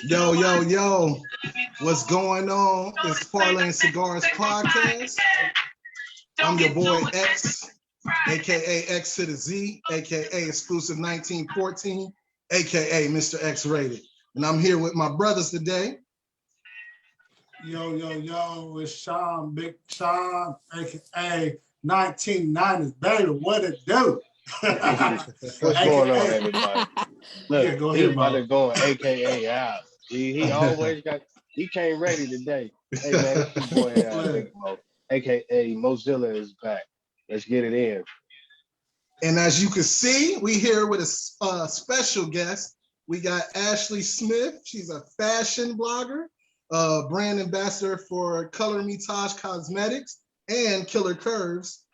Yo, yo, yo. What's going on? It's Parley and Cigars podcast. I'm your boy X, aka X to the Z, aka Exclusive 1914, aka Mr. X Rated. And I'm here with my brothers today. Yo, yo, yo, it's Sean, Big Sean, aka 1990s, baby. What it do? What's going on, everybody? Look, yeah, go he's ahead, about to go AKA out. He always he came ready today. Hey man, it's your boy Big Mo, AKA Mozilla is back. Let's get it in. And as you can see, we here with a special guest. We got Ashley Smith. She's a fashion blogger, brand ambassador for Color Me Taj Cosmetics and Killer Curves.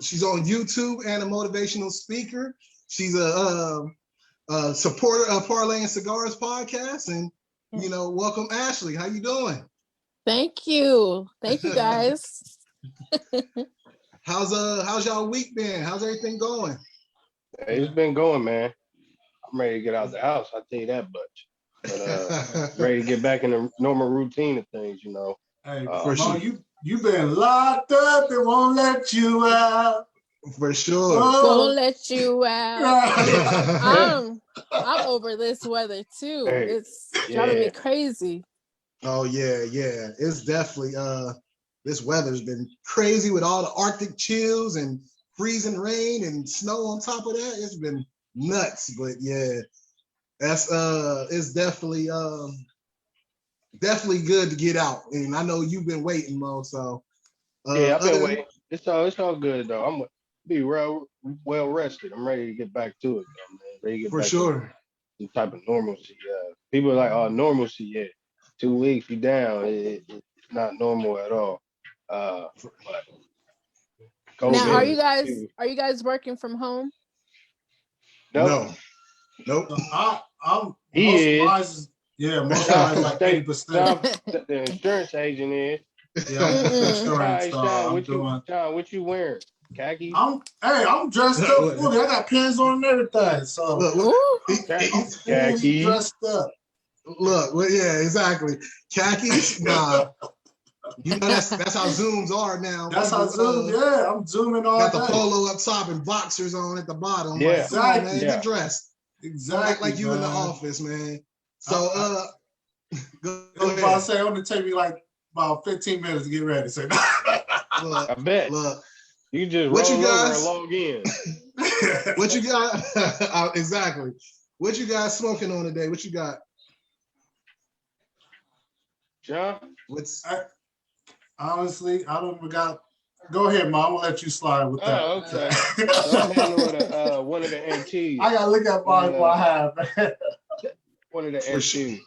She's on YouTube and a motivational speaker. She's a supporter of Parley and Cigars podcast. And, you know, welcome, Ashley. How you doing? Thank you. Thank you, guys. How's y'all week been? How's everything going? Hey, it's been going, man. I'm ready to get out the house. I'll tell you that much. But ready to get back in the normal routine of things, you know. Hey, for sure. You been locked up. They won't let you out. For sure. Won't let you out. I'm over this weather too. Hey, it's driving me crazy. Oh yeah. It's definitely this weather's been crazy with all the Arctic chills and freezing rain and snow on top of that. It's been nuts, but yeah, that's it's definitely good to get out. And I know you've been waiting, Mo. So yeah, I've been waiting. It's all good though. I'm be well rested. I'm ready to get back to it, man. Ready to get for back sure. To some type of normalcy. People are like, oh, normalcy. Yeah, 2 weeks you down. It's not normal at all. But now, are you guys working from home? No. Nope. I'm. He most of like 80%. The insurance agent is. Yeah, insurance. What you wearing? Khaki? I'm dressed up fully. I got pins on and everything. So I'm khaki dressed up. Look, well, yeah, exactly. Khakis, nah. You know that's how Zooms are now. That's how Zoom. Yeah, I'm zooming all got the day. polo up top and boxers on at the bottom. Yeah, like, exactly. on, man, get dressed. Exactly. Like you in the office, man. So go ahead. I say it only take me like about 15 minutes to get ready. So look, I bet. Look. You just roll over and log in. What you got? Exactly. What you guys smoking on today? What you got? John? Honestly, I don't forgot. Go ahead, Mom. I'm gonna let you slide with that. Oh, okay. So I'm handling with one of the MTs. I gotta look at what I have. One of the MTs.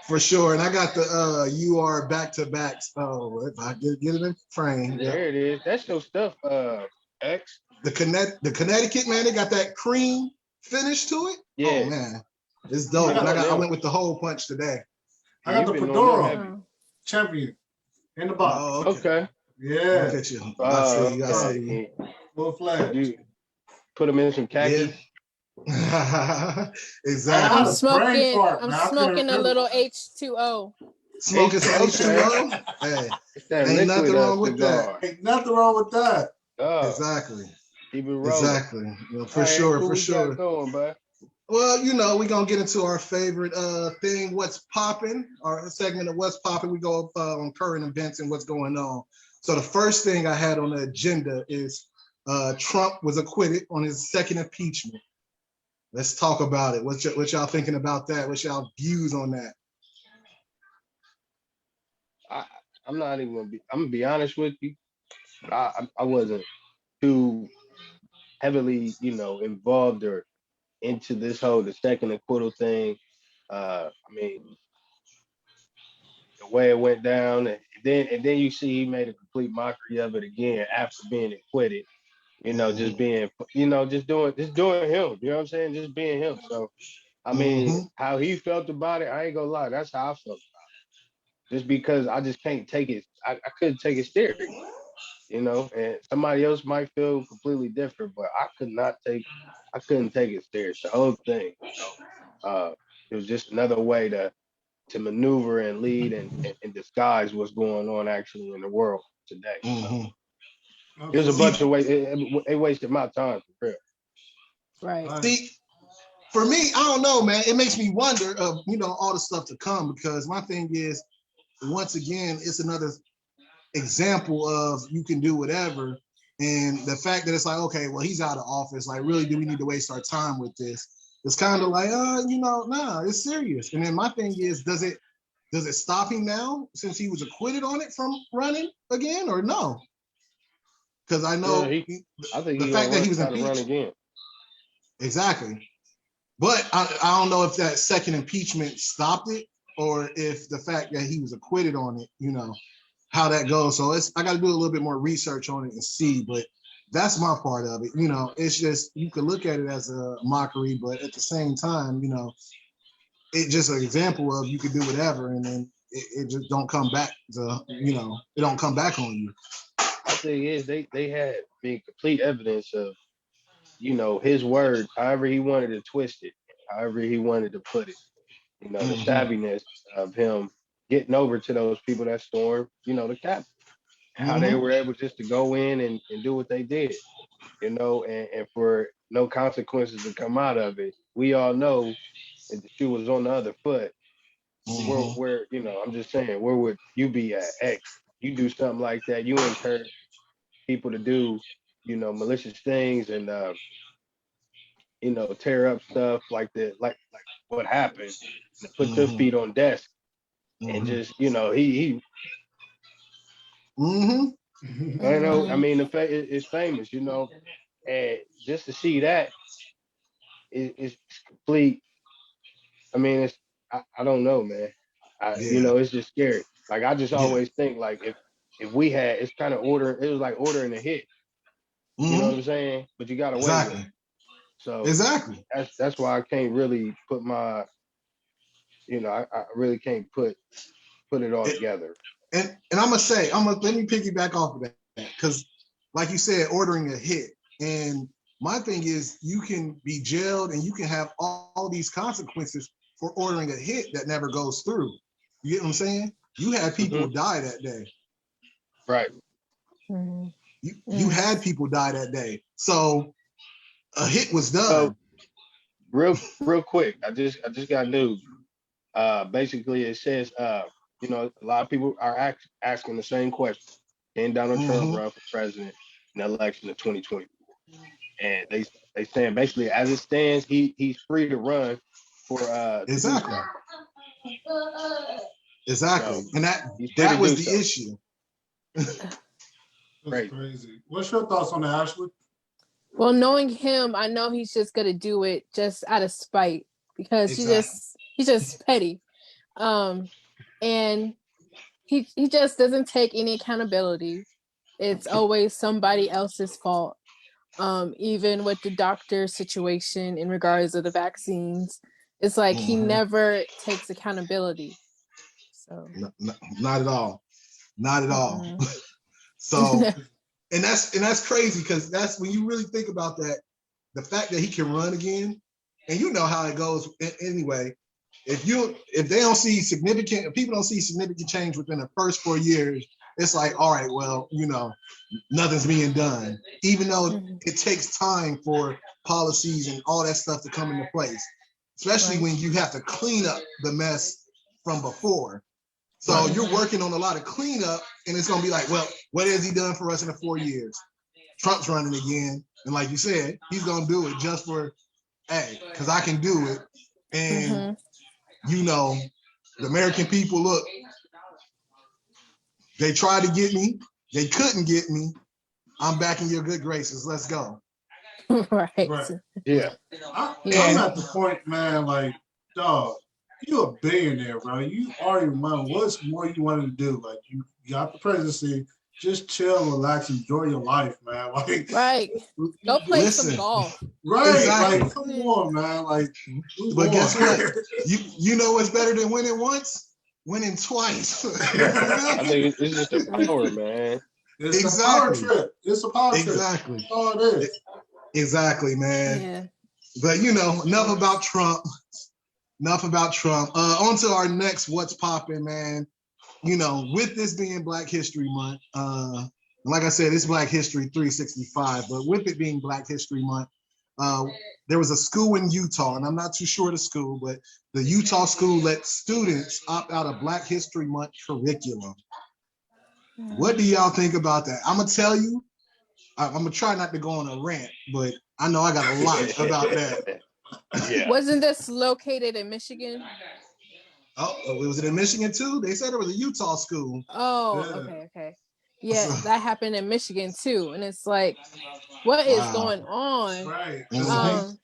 For sure. And I got the you are back to back. Oh, if I get it in frame. There it is. That's your stuff, X. The Connecticut, man, they got that cream finish to it. Yeah. Oh man. It's dope. I went with the whole punch today. I got the Fedora champion in the box. Oh, okay. Yeah. Look at you. I see. Full flag. You put them in some khaki. Yeah. Exactly. I'm smoking a little H2O. Smoking some H2O? Hey, ain't nothing wrong with that. Ain't nothing wrong with that. Exactly. Keep it rolling. Exactly. Well, for sure. Going, well, you know, we're going to get into our favorite thing, What's Popping, our segment of What's Popping. We go on current events and what's going on. So the first thing I had on the agenda is Trump was acquitted on his second impeachment. Let's talk about it. What y'all thinking about that? What's y'all views on that? I'm not even gonna I'm gonna be honest with you. I wasn't too heavily, involved or into this the second acquittal thing. I mean, the way it went down, and then you see he made a complete mockery of it again after being acquitted. Just being, just doing him. You know what I'm saying? Just being him. So, I mean, how he felt about it, I ain't gonna lie. That's how I felt about it. Just because I just can't take it. I couldn't take it serious. And somebody else might feel completely different, but I couldn't take it serious. The whole thing. It was just another way to maneuver and lead and disguise what's going on actually in the world today. Mm-hmm. It was a bunch of ways. It wasted my time for real. Right. See, for me, I don't know, man. It makes me wonder of, you know, all the stuff to come, because my thing is, once again, it's another example of you can do whatever. And the fact that it's like, okay, well, he's out of office. Like, really, do we need to waste our time with this? It's kind of like, you know, nah, it's serious. And then my thing is, does it stop him now since he was acquitted on it from running again, or no? Because I know I think the fact that he was impeached. impeached. Run again. Exactly. But I don't know if that second impeachment stopped it, or if the fact that he was acquitted on it, you know, how that goes. So I got to do a little bit more research on it and see, but that's my part of it. You know, it's just, you could look at it as a mockery, but at the same time, you know, it's just an example of you could do whatever, and then it just don't come back to, you know, it don't come back on you. The thing is, they had been complete evidence of, you know, his words, however he wanted to twist it, however he wanted to put it. You know, the savviness of him getting over to those people that stormed, you know, the Capitol. How they were able just to go in and do what they did, you know, and for no consequences to come out of it. We all know that the shoe was on the other foot. Where, you know, I'm just saying, where would you be at? X, you do something like that, you encourage people to do, you know, malicious things and, you know, tear up stuff like that, like what happened, and put your feet on desk and just, you know, he I know, I mean, it's famous, you know, and just to see that is complete. I mean, it's, I don't know, man. You know, it's just scary. Like, I just always think, like, if we had, it's kind of it was like ordering a hit. You know what I'm saying? But you got to wait with it. So that's why I can't really put my, you know, I really can't put it all together. And I'm gonna say, let me piggyback off of that, because like you said, ordering a hit. And my thing is, you can be jailed and you can have all these consequences for ordering a hit that never goes through. You get what I'm saying? You had people die that day. Right. You had people die that day. So a hit was done. So, real quick, I just got news. Basically it says, you know, a lot of people are asking the same question. Can Donald Trump run for president in the election of 2024? And they saying basically, as it stands, he's free to run for exactly. So, and that was the issue. That's crazy. What's your thoughts on that, Ashley? Well, knowing him, I know he's just gonna do it just out of spite, because he's just petty. And he just doesn't take any accountability. It's always somebody else's fault. Even with the doctor situation in regards to the vaccines, it's like he never takes accountability. So not at all. So and that's crazy, because that's when you really think about that, the fact that he can run again, and you know how it goes anyway. If they don't see people don't see significant change within the first 4 years, it's like, all right, well, you know, nothing's being done, even though it takes time for policies and all that stuff to come into place, especially when you have to clean up the mess from before. So you're working on a lot of cleanup, and it's going to be like, well, what has he done for us in the 4 years? Trump's running again. And like you said, he's going to do it just for, hey, because I can do it. And, you know, the American people, look, they tried to get me. They couldn't get me. I'm back in your good graces. Let's go. Right. Yeah. I'm at the point, man, like, dog, you're a billionaire, bro. You already money. What's more you wanted to do? Like, you got the presidency. Just chill, relax, enjoy your life, man. Like, go play some golf. Like, come on, man. Like, but guess what? You know what's better than winning once? Winning twice. I think it's just a power, man. It's a power trip. It's a power trip. Exactly. That's all it is. Exactly, man. Yeah. But you know, enough about Trump. enough about Trump. On to our next What's Poppin', man. You know, with this being Black History Month, like I said, it's Black History 365, but with it being Black History Month, there was a school in Utah, and I'm not too sure of the school, but the Utah school let students opt out of Black History Month curriculum. What do y'all think about that? I'm gonna tell you, I'm gonna try not to go on a rant, but I know I got a lot about that. Yeah. Wasn't this located in Michigan? Oh, was it in Michigan too? They said it was a Utah school. Oh, Yeah. okay. Yeah, So- that happened in Michigan too, and it's like, what is Wow. going on? Right. Mhm.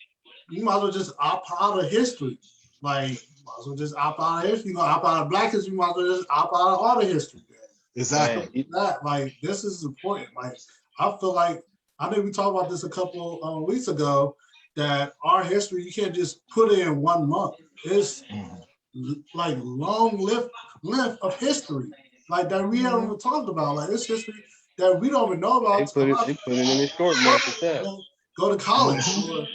You might as well just opt out of history. Like, you might as well just opt out of history. You're gonna opt out of Black history, you might as well just opt out of all the history. Exactly. That, like, this is important. Like, I feel like, I think we talked about this a couple weeks ago, that our history, you can't just put it in 1 month. It's like long length of history, like that we haven't even talked about. Like, it's history that we don't even know about. They put it in the short month of that. Go to college or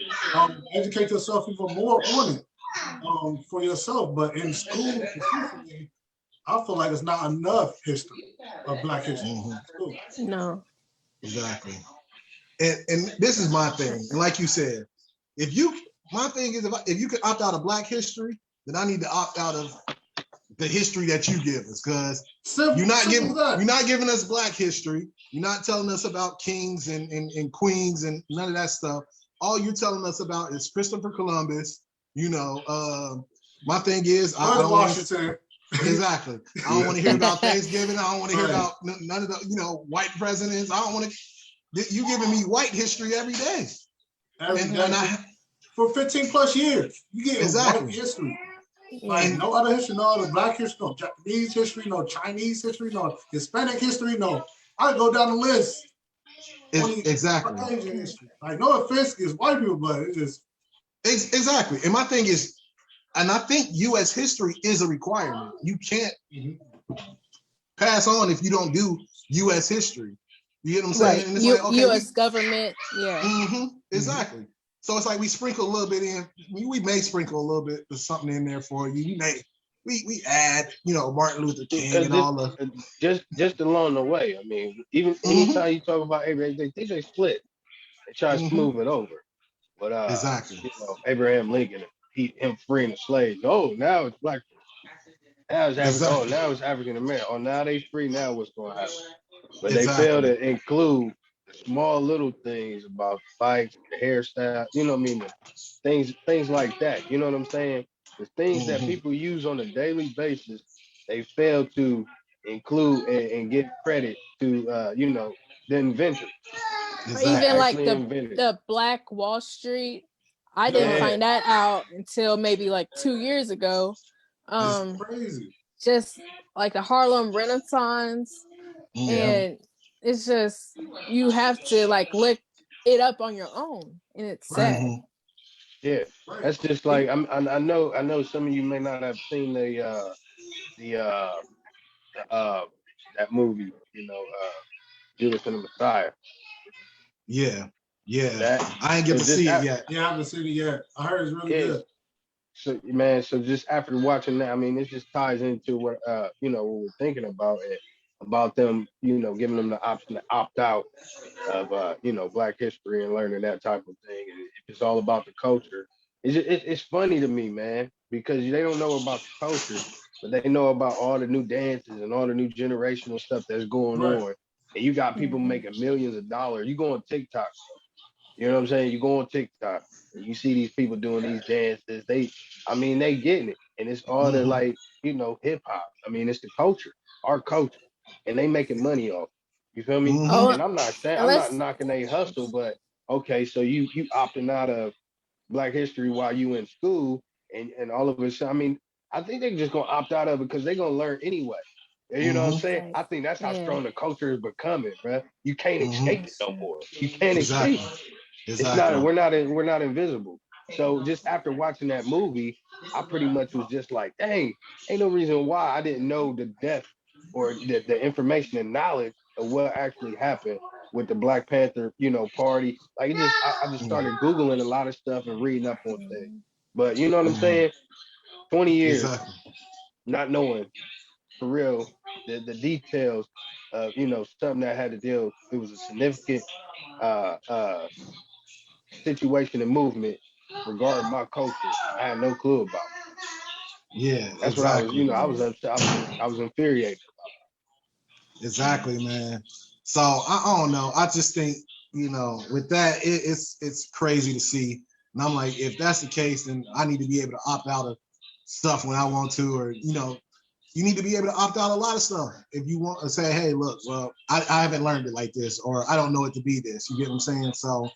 educate yourself even more on it for yourself. But in school, specifically, I feel like it's not enough history of Black history. No. Exactly. And this is my thing. And like you said, my thing is, if you could opt out of Black history, then I need to opt out of the history that you give us, because you're not giving us Black history. You're not telling us about kings and queens and none of that stuff. All you're telling us about is Christopher Columbus. You know, my thing is, I don't Washington. Exactly. I don't want to hear about Thanksgiving. I don't want to hear about none of the, white presidents. I don't want to. You giving me white history every day. For 15 plus years, you get white history. Like, no other history, no other Black history, no Japanese history, no Chinese history, no Hispanic history, no. I go down the list. Exactly. History. Like, no offense against white people, but it's just. Exactly. And my thing is, and I think U.S. history is a requirement. You can't pass on if you don't do U.S. history. You get what I'm saying? Right. And it's like, okay, U.S. government, yeah. Exactly. So it's like we sprinkle a little bit in. We may sprinkle a little bit of something in there for you. We add, Martin Luther King and all the just along the way. I mean, even anytime you talk about Abraham, they split. They try to smooth it over. But exactly. Abraham Lincoln, him freeing the slaves. Oh, now it's Black. Now it's African. Exactly. Oh, now it's African American. Oh, now they free. Now what's going to happen? But they fail to include the small little things about fights, the hairstyle. You know what I mean? Things like that. You know what I'm saying? The things that people use on a daily basis, they fail to include and give credit to the inventor. Exactly. Even like the Black Wall Street. I didn't find that out until maybe like 2 years ago. It's crazy. Just like the Harlem Renaissance. And it's just, you have to like look it up on your own, and it's sad. Yeah, that's just like I know some of you may not have seen that movie, Judas and the Messiah. Yeah. I ain't get to see it yet. Yeah, I haven't seen it yet. I heard it's really good. So man, so just after watching that, I mean, it just ties into what what we're thinking about it. About them, giving them the option to opt out of, Black history and learning that type of thing. And it's all about the culture. It's funny to me, man, because they don't know about the culture, but they know about all the new dances and all the new generational stuff that's going on. And you got people making millions of dollars. You go on TikTok, you know what I'm saying? You go on TikTok and you see these people doing these dances. They getting it. And it's all the hip hop. I mean, it's the culture, our culture. And they making money off. You feel me? And I'm not knocking they hustle, but okay, so you opting out of Black history while you in school, and all of a sudden, I mean, I think they're just gonna opt out of it because they're gonna learn anyway. You know what I'm saying? I think that's how strong the culture is becoming, bro. You can't escape it no more. You can't escape. It's not. We're not invisible. So just after watching that movie, I pretty much was just like, dang, ain't no reason why I didn't know the depth or the information and knowledge of what actually happened with the Black Panther, party. Like, I just started Googling a lot of stuff and reading up on things. But you know what I'm saying? 20 years Exactly. not knowing for real the details of something that had to deal. It was a significant uh, uh, situation and movement regarding my culture. I had no clue about. Yeah, That's what I was. exactly. I was upset. I was infuriated. Exactly, man. So I don't know. I just think, with that, it's crazy to see. And I'm like, if that's the case, then I need to be able to opt out of stuff when I want to, or you need to be able to opt out a lot of stuff if you want to say, hey, look, well, I haven't learned it like this, or I don't know it to be this. You get what I'm saying? So,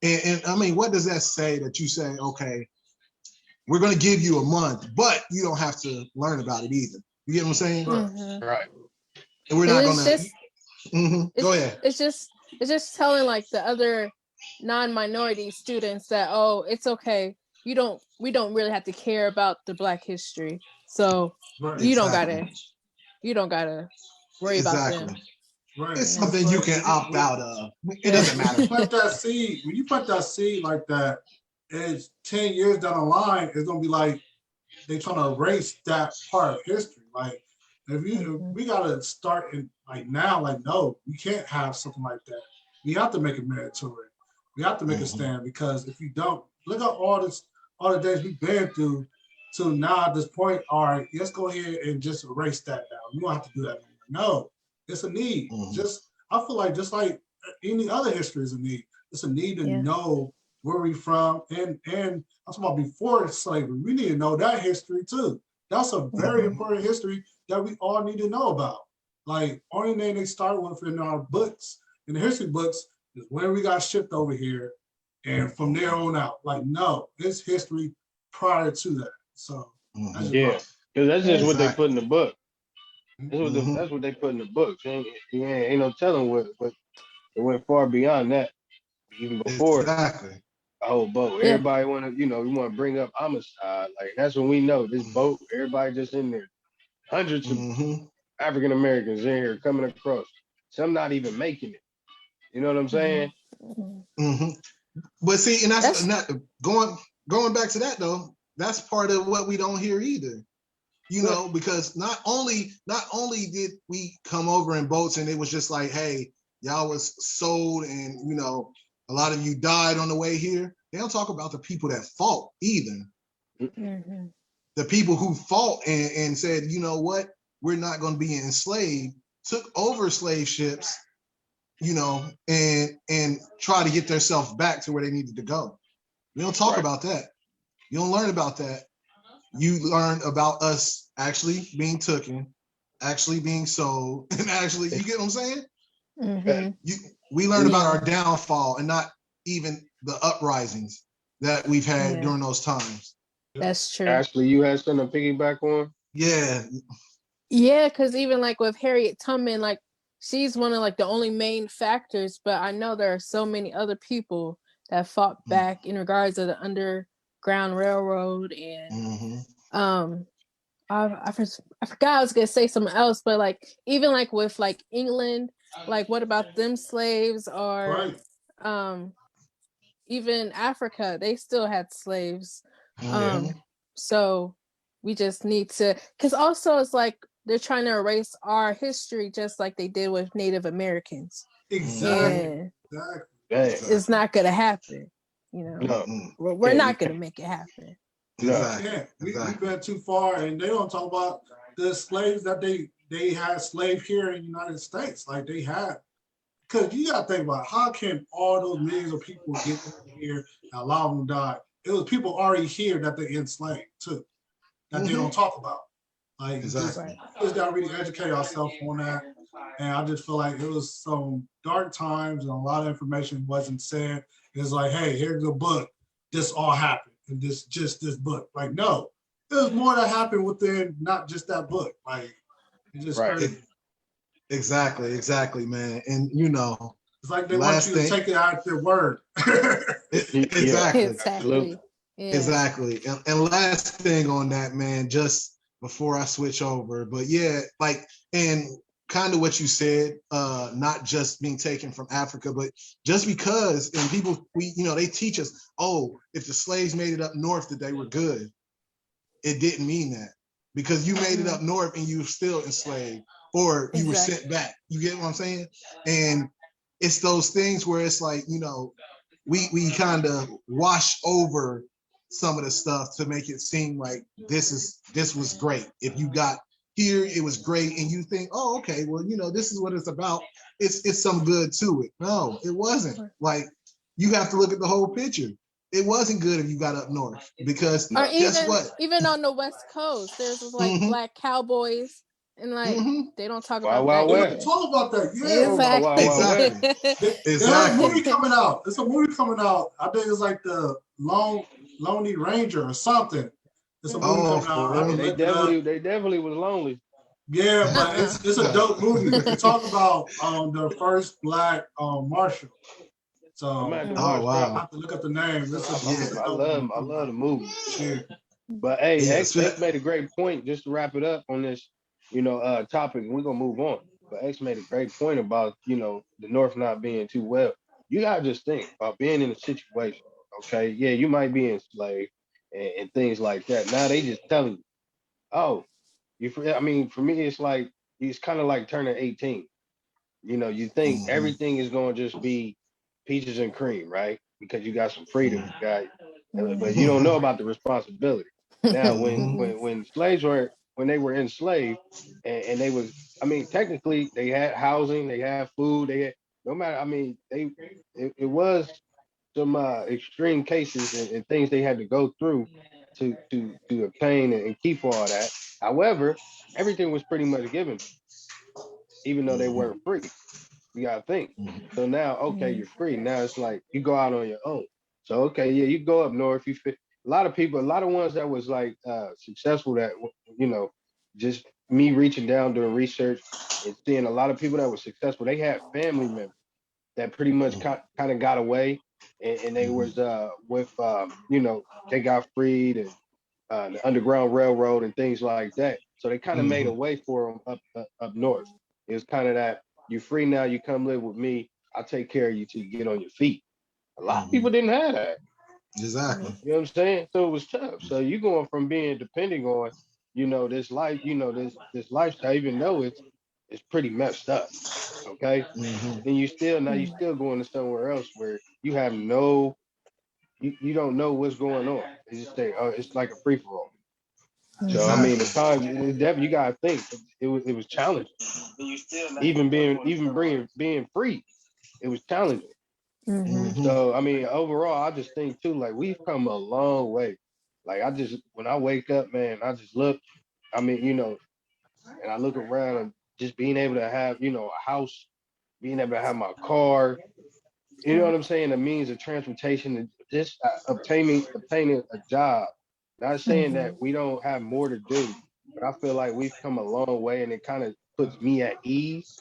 and I mean, what does that say that you say, okay, we're going to give you a month, but you don't have to learn about it either. You get what I'm saying? Mhm. Right. And we're And not going it's to. just Go ahead. it's just telling like the other non-minority students that, oh, it's okay. We don't really have to care about the Black history. So Right. you don't Exactly. gotta worry about them. Exactly. Right. It's Yeah. something you can opt out of. It doesn't When you matter. plant that seed, when you plant that seed like that, it's 10 years down the line, it's gonna be like they trying to erase that part of history. Like if we gotta start in like now, like no, we can't have something like that. We have to make it mandatory. We have to make a stand, because if you don't, look at all the days we've been through to now at this point. All right, let's go ahead and just erase that now. You don't have to do that anymore. No, it's a need. I feel like just like any other history is a need. It's a need to know where we from, and I'm talking about before slavery. We need to know that history too. That's a very important history that we all need to know about. Like only thing they start with in our books, in the history books, is when we got shipped over here, and from there on out. Like no, it's history prior to that. So Yeah, because that's just what they put in the book. That's what they put in the books. Ain't no telling what it went far beyond that. Even before Exactly. a whole boat. Yeah. Everybody want to, we want to bring up homicide. Like that's when we know this boat. Everybody just in there. Hundreds of African Americans in here coming across. Some not even making it. You know what I'm saying? But see, and that's not going back to that though. That's part of what we don't hear either. Because not only did we come over in boats and it was just like, hey, y'all was sold and a lot of you died on the way here. They don't talk about the people that fought either. The people who fought and said, you know what, we're not going to be enslaved, took over slave ships, and try to get themselves back to where they needed to go. We don't talk about that. You don't learn about that. You learn about us actually being taken, actually being sold, and actually, you get what I'm saying? We learn about our downfall and not even the uprisings that we've had during those times. That's true. Ashley, you had something to piggyback on? Yeah, because even like with Harriet Tubman, like she's one of like the only main factors, but I know there are so many other people that fought back in regards to the Underground Railroad, and I forgot I was gonna say something else, but like even like with like England, like what about them slaves, or even Africa, they still had slaves. So we just need to, because also it's like they're trying to erase our history just like they did with Native Americans. Exactly. It's not gonna happen. We're not gonna make it happen. We've been too far, and they don't talk about the slaves that they had slave here in the United States. Like they had, because you gotta think about how can all those millions of people get here and a lot of them die. It was people already here that they enslaved too, that they don't talk about. Like just gotta really educate ourselves on that. And I just feel like it was some dark times and a lot of information wasn't said. It's like, hey, here's a book. This all happened. And this book. Like, no, there's more that happened within not just that book. Like, it's just crazy. Exactly, man. And it's like they want you to take it out of their word. Exactly. And last thing on that, man, just before I switch over, but and kind of what you said, not just being taken from Africa, but just because, and people, they teach us, oh, if the slaves made it up north, that they were good. it didn't mean that because you made it up north and you were still enslaved or you were sent back. You get what I'm saying? And it's those things where it's like, you know, we kind of wash over some of the stuff to make it seem like this was great. If you got here, it was great, and you think, oh, okay, well, you know, this is what it's about. It's some good to it. No, it wasn't. Like, you have to look at the whole picture. It wasn't good if you got up north because guess what? Even on the West Coast, there's like black cowboys, and like they don't talk about Wild that. They West. don't talk about that. Yeah, Exactly. There's a movie coming out. There's a movie coming out. I think it's like the Lonely Ranger or something. There's a movie coming out. They definitely was lonely. Yeah, but it's a dope movie. They talk about the first black marshal. So I have to look up the name. I love the movie. Yeah. But hey, X made a great point. Just to wrap it up on this, you know, topic, and we're gonna move on. But X made a great point about, you know, the North not being too well. You gotta just think about being in a situation. Okay, yeah, you might be enslaved and things like that. Now they just telling you, oh, I mean, for me, it's like it's kind of like turning 18. You know, you think everything is gonna just be peaches and cream, right? Because you got some freedom, but you don't know about the responsibility. Now, when slaves when they were enslaved, and they was, I mean, technically they had housing, they had food, they had no matter. I mean, it was some extreme cases and things they had to go through to obtain and keep all that. However, everything was pretty much given, even though they weren't free. You gotta think. So now, okay, you're free. Now it's like you go out on your own. So okay, yeah, you go up north. You fit. A lot of people, a lot of ones that was like successful. That, you know, just me reaching down doing research and seeing a lot of people that were successful. They had family members that pretty much kind of got away, and they was with you know, they got freed, and the Underground Railroad and things like that. So they kind of made a way for them up north. It was kind of that. You're free now. You come live with me. I'll take care of you till you get on your feet. A lot of people didn't have that. Exactly. You know what I'm saying? So it was tough. So you going from being depending on, you know, this life, you know, this lifestyle, even though it's pretty messed up. Okay. And you still going to somewhere else where you have no, you don't know what's going on. You just say, oh, it's like a free for all. So I mean, the time you gotta think it was challenging. Even being free, it was challenging. So I mean, overall, I just think too, like we've come a long way. Like when I wake up, man, I just look. I mean, you know, and I look around and just being able to have, you know, a house, being able to have my car. You know what I'm saying? The means of transportation, and just obtaining a job. Not saying that we don't have more to do, but I feel like we've come a long way, and it kind of puts me at ease,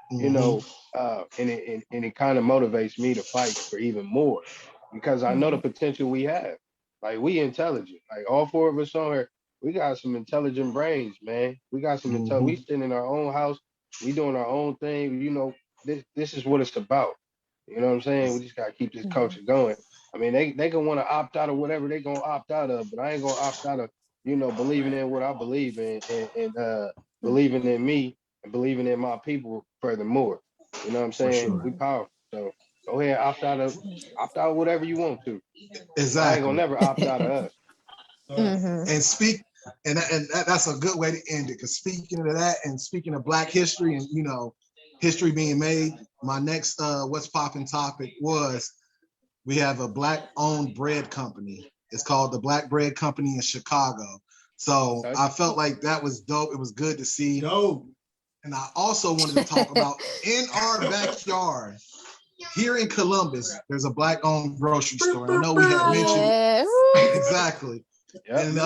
you know, and it kind of motivates me to fight for even more because I know the potential we have. Like we intelligent, like all four of us on here, we got some intelligent brains, man. We got some we sitting in our own house, we doing our own thing. You know, this is what it's about. You know what I'm saying? We just gotta keep this culture going. I mean, they can want to opt out of whatever they gonna opt out of, but I ain't gonna opt out of, you know, believing in what I believe in and believing in me and believing in my people furthermore. You know what I'm saying? Sure. We powerful. So go ahead, opt out whatever you want to. Exactly. I ain't gonna never opt out of us. And that's a good way to end it. Because speaking of that, and speaking of Black history, and you know, history being made, my next what's popping topic was we have a Black-owned bread company. It's called the Black Bread Company in Chicago. So I felt like that was dope. It was good to see. Dope. And I also wanted to talk about in our backyard here in Columbus, there's a Black-owned grocery store. I know we had mentioned exactly. Yep. And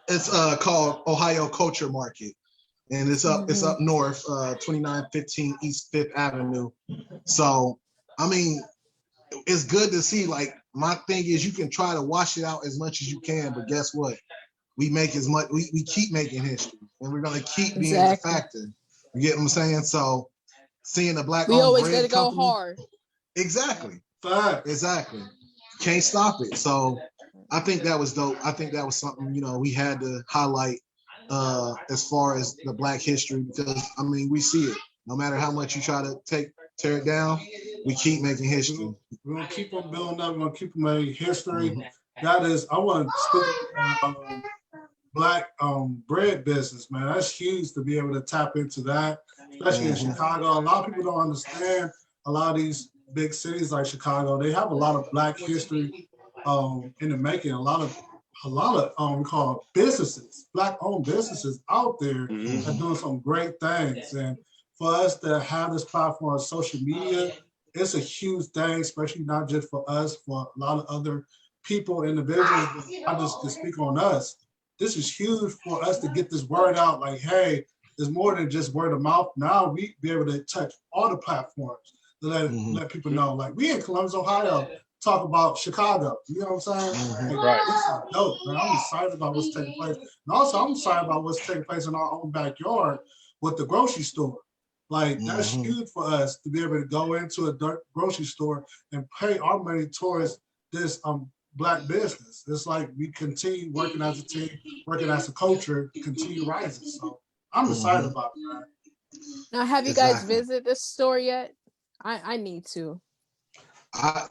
it's called Ohio Culture Market. And it's up north, 2915 East 5th Avenue. So, I mean, it's good to see. Like, my thing is you can try to wash it out as much as you can, but guess what? We make as much, we keep making history, and we're going to keep being the factor. You get what I'm saying? So, seeing the Black-owned bread company. We always got to go hard. Exactly. Exactly. Can't stop it. So, I think that was dope. I think that was something, we had to highlight as far as the Black history, because I mean, we see it. No matter how much you try to tear it down, we keep making history. We're gonna keep them building up. We're gonna keep them making history. That is, I want to speak on Black bread business, man. That's huge to be able to tap into that, especially in Chicago. A lot of people don't understand. A lot of these big cities like Chicago, they have a lot of Black history in the making. A lot of we call businesses, Black-owned businesses out there are doing some great things. And for us to have this platform on social media, it's a huge thing, especially not just for us, for a lot of other people, individuals. I just can speak on us. This is huge for us to get this word out. Like, hey, there's more than just word of mouth. Now we be able to touch all the platforms to let people know. Like, we in Columbus, Ohio, talk about Chicago. You know what I'm saying? Like, Right. this is dope, man. I'm excited about what's taking place. And also, I'm excited about what's taking place in our own backyard with the grocery store. Like, that's huge for us to be able to go into a grocery store and pay our money towards this Black business. It's like we continue working as a team, working as a culture, continue rising. So I'm excited about it, man. Now, have you guys visited this store yet? I need to. I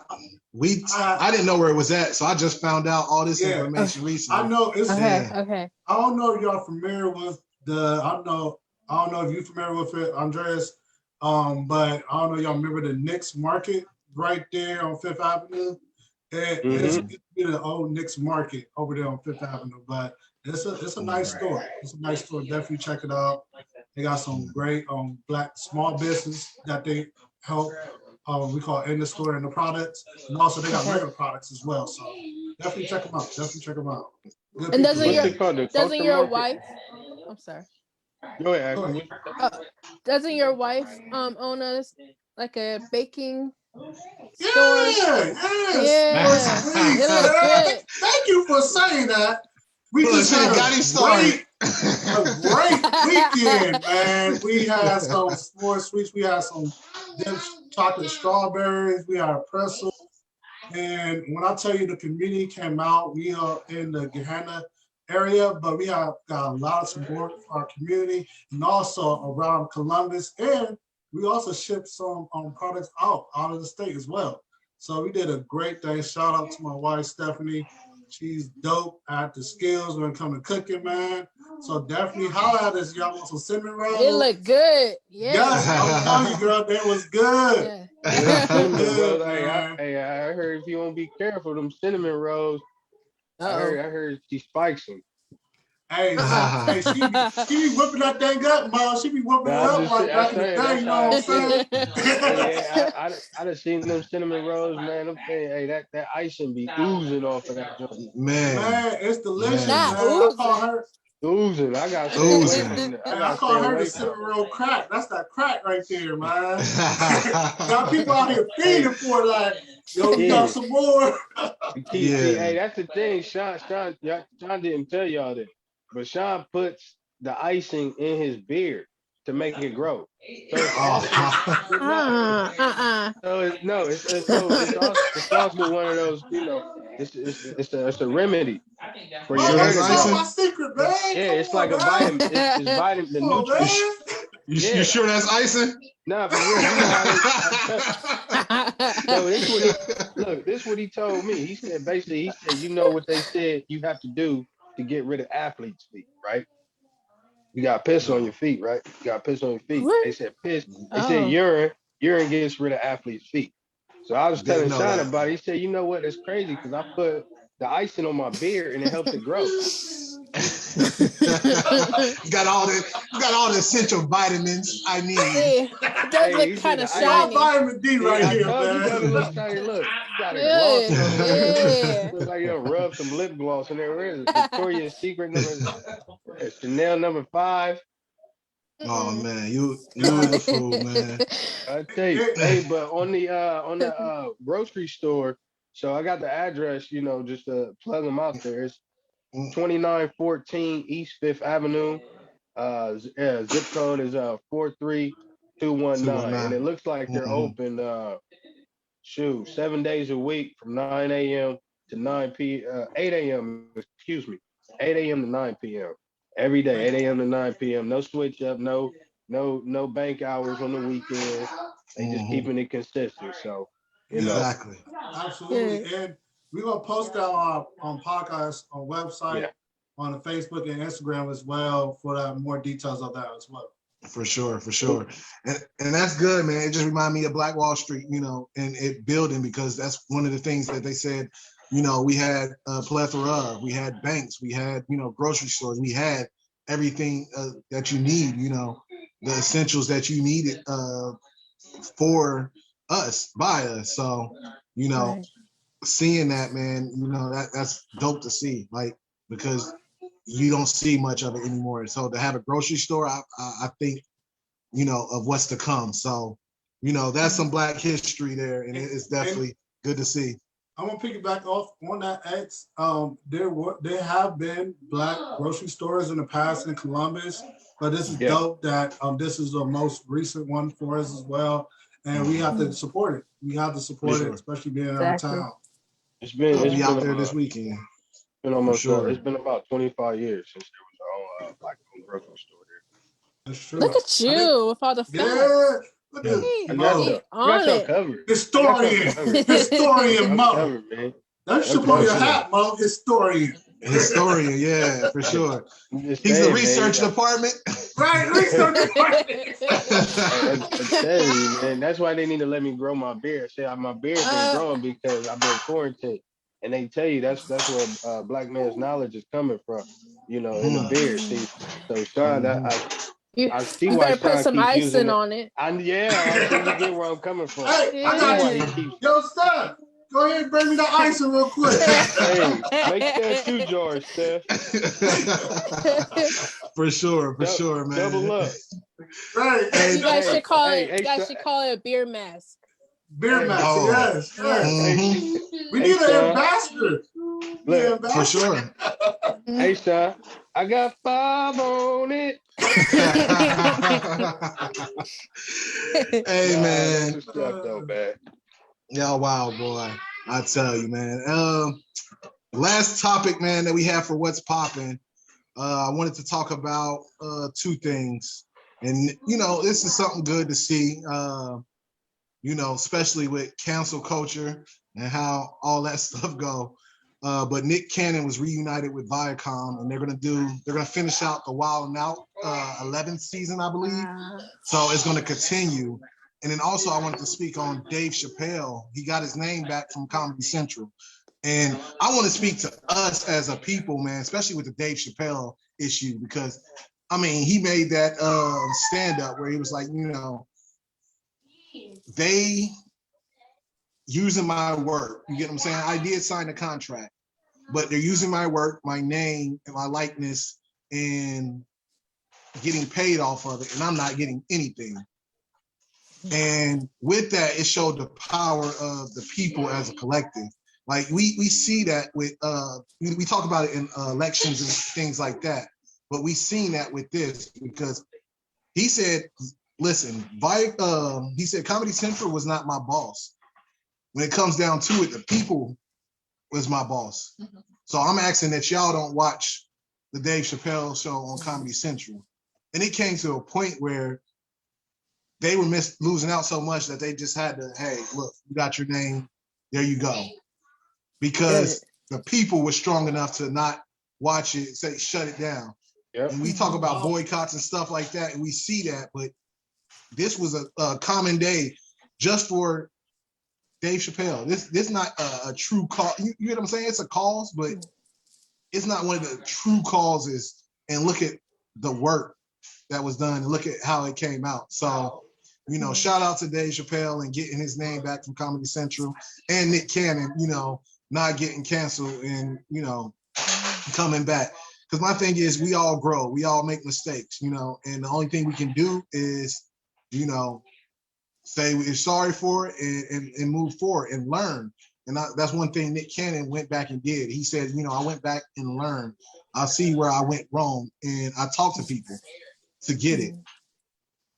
didn't know where it was at, so I just found out all this information recently. I know it's okay. I don't know if y'all familiar with I don't know if you're familiar with it, Andreas. But I don't know y'all remember the Knicks Market right there on Fifth Avenue. It's the old Knicks Market over there on Fifth Avenue, but it's a nice store. It's a nice store. Definitely check it out. They got some great Black small business that they help. We call in the store and the products, and also they got regular products as well. So definitely check them out. Good and people. doesn't your wife? I'm sorry. Go ahead. Doesn't your wife own a baking store? Yeah. It looks good. Thank you for saying that. We just had a great weekend, man. We had some more sweets. We had some chocolate strawberries. We had a pretzel. And when I tell you the community came out, we are in the Gehenna area, but we have got a lot of support for our community and also around Columbus. And we also shipped some products out of the state as well. So we did a great thing. Shout out to my wife, Stephanie. She's dope at the skills when it comes to cooking, man. So definitely holler at us. Y'all want some cinnamon rolls? It looked good. Yeah. Yes, I'm telling you, girl, that was good. Yeah. Cinnamon rolls. Hey, I heard if you don't be careful, them cinnamon rolls. I heard she spikes them. Hey, she be whipping that thing up, Mom. She be whipping it up like back in the day, you know what I'm saying? I done seen them cinnamon rolls, man. I'm saying, hey, that icing be oozing off of that joint. Man, it's delicious, man. I call her oozing. I call her the cinnamon roll crack. That's that crack right there, man. Got people out here feeding for it, like, yo, we got some more. Hey, that's the thing. Sean didn't tell y'all that. But Sean puts the icing in his beard to make it grow. So it's also one of those, it's a remedy for your hair. That's my secret, man. Yeah, it's like a vitamin. It's vitamin, the nutrients. You sure that's icing? Nah, for real. So this is what he told me. He said, you know what they said you have to do to get rid of athletes' feet, right? You got piss on your feet, right? You got piss on your feet. What? They said piss. They said urine gets rid of athletes' feet. So I was telling Sean about it. He said, you know what? It's crazy because I put the icing on my beard and it helps it grow. got all the essential vitamins I need. It does look kind of shiny. Vitamin D right here, man. Look, you got a gloss on there. Looks like you rub some lip gloss in there. Where is it? Victoria's Secret Chanel number 5. Oh man, you was a fool, man. I tell you, hey, but on the grocery store. So I got the address, just to plug them out there. It's 2914 East 5th Avenue. Zip code is 43219. And it looks like they're open 7 days a week from 9 a.m. to 8 a.m. Excuse me, 8 a.m. to 9 p.m. every day, 8 a.m. to 9 p.m. No switch up, no bank hours on the weekend. They just keeping it consistent. So, you know. Exactly. Absolutely. Yeah. And we're gonna post that on podcast, on website, Yeah. on the Facebook and Instagram as well for more details of that as well. For sure, for sure. And that's good, man. It just reminded me of Black Wall Street, you know, and it building, because that's one of the things that they said, you know, we had a plethora of, we had banks, we had, you know, grocery stores, we had everything that you need, you know, the essentials that you needed for us, by us. So, you know, Right. seeing that, man, you know, that's dope to see, like, because you don't see much of it anymore. So to have a grocery store, I think, you know, of what's to come. So, you know, that's some Black history there, and it's definitely good to see. I'm gonna piggyback off on that, X. There have been Black grocery stores in the past in Columbus, but this is dope that this is the most recent one for us as well, and we have to support it. We have to support it, especially being out of town. It's been out there this weekend. Been almost sure. It's been about 25 years since there was a Black grocery store there. That's true. Look at you with all the facts. Yeah. Look at I got y'all covered. Historian Mo. Covered, man. That should put your hat, Mo. Historian, yeah, for sure. He's saying, the research department. Right, research department. I tell you, man, that's why they need to let me grow my beard. See, my beard's been growing because I've been quarantined. And they tell you that's where Black man's knowledge is coming from, you know, in the beard. See, so Sean, I see you why better put Sean some keeps icing using on it. I see you get where I'm coming from. Hey, I got you. Yo, Steph, go ahead and bring me the icing real quick. Hey, make that 2 jars, Steph. For sure, man. Double up. Right. You guys should call it a beer mask. Beer mask, yes. We need an ambassador. For sure. Hey, Sean, I got 5 on it. Hey, man. What's up, though, man? Yeah, wow, boy. I tell you, man. Last topic, man, that we have for What's Poppin'. I wanted to talk about 2 things. And, you know, this is something good to see, you know, especially with cancel culture and how all that stuff go. But Nick Cannon was reunited with Viacom, and they're gonna finish out the Wild 'N Out 11th season, I believe. So it's gonna continue. And then also I wanted to speak on Dave Chapelle. He got his name back from Comedy Central. And I want to speak to us as a people, man, especially with the Dave Chapelle issue, because I mean, he made that stand-up where he was like, you know, they using my work. You get what I'm saying? I did sign a contract, but they're using my work, my name, and my likeness, and getting paid off of it, and I'm not getting anything. And with that, it showed the power of the people as a collective. Like we see that with we talk about it in elections and things like that, but we seen that with this, because he said, listen, he said Comedy Central was not my boss. When it comes down to it, the people was my boss. So I'm asking that y'all don't watch the Dave Chapelle show on Comedy Central. And it came to a point where they were losing out so much that they just had to, hey, look, you got your name, there you go. Because the people were strong enough to not watch it, say, shut it down. Yep. And we talk about boycotts and stuff like that, and we see that, but this was a common day just for Dave Chapelle. This not a true cause. You get what I'm saying? It's a cause, but it's not one of the true causes. And look at the work that was done, and look at how it came out. So, you know, shout out to Dave Chapelle and getting his name back from Comedy Central, and Nick Cannon, you know, not getting canceled and, you know, coming back. Because my thing is, we all grow, we all make mistakes, you know, and the only thing we can do is, you know, say we're sorry for it and move forward and learn. And that's one thing Nick Cannon went back and did. He said, you know, I went back and learned. I see where I went wrong, and I talked to people to get it.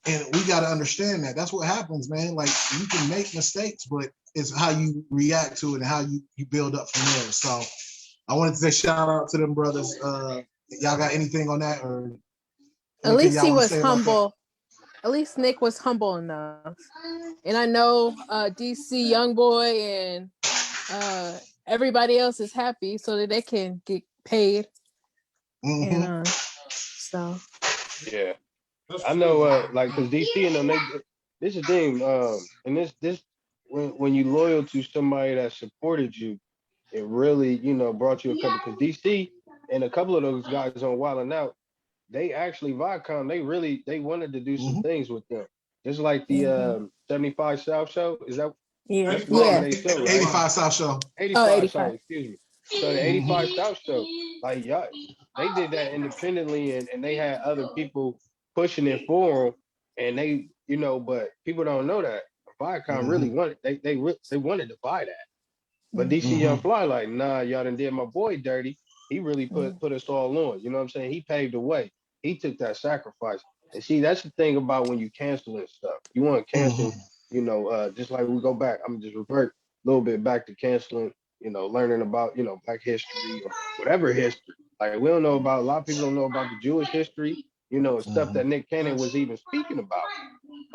And we got to understand that. That's what happens, man. Like, you can make mistakes, but it's how you react to it and how you build up from there. So I wanted to say shout out to them brothers. Y'all got anything on that, or At least he was say humble. At least Nick was humble enough. And I know DC Youngboy and everybody else is happy so that they can get paid. Mm-hmm. And so yeah, I know. Like, cause DC and them, this is the thing. And this when you loyal to somebody that supported you, it really brought you a couple. Cause DC and a couple of those guys on Wild 'N Out, they actually Viacom. They wanted to do some things with them. Just like the 75 South show. Is that? yeah, That's the name of their show, right? 85 South Show. 85, sorry, excuse me. So the 85 South Show, like, y'all, they did that independently, and they had other people pushing it for them, and they, but people don't know that Viacom really wanted, they wanted to buy that, but DC Young Fly, like, nah, y'all done did my boy dirty. He really put us all on. You know what I'm saying? He paved the way. He took that sacrifice. And see, that's the thing about when you canceling stuff. You want to cancel, just like we go back. I'm just revert a little bit back to canceling, learning about, Black history or whatever history. Like, we don't know about, a lot of people don't know about the Jewish history, stuff that Nick Cannon was even speaking about.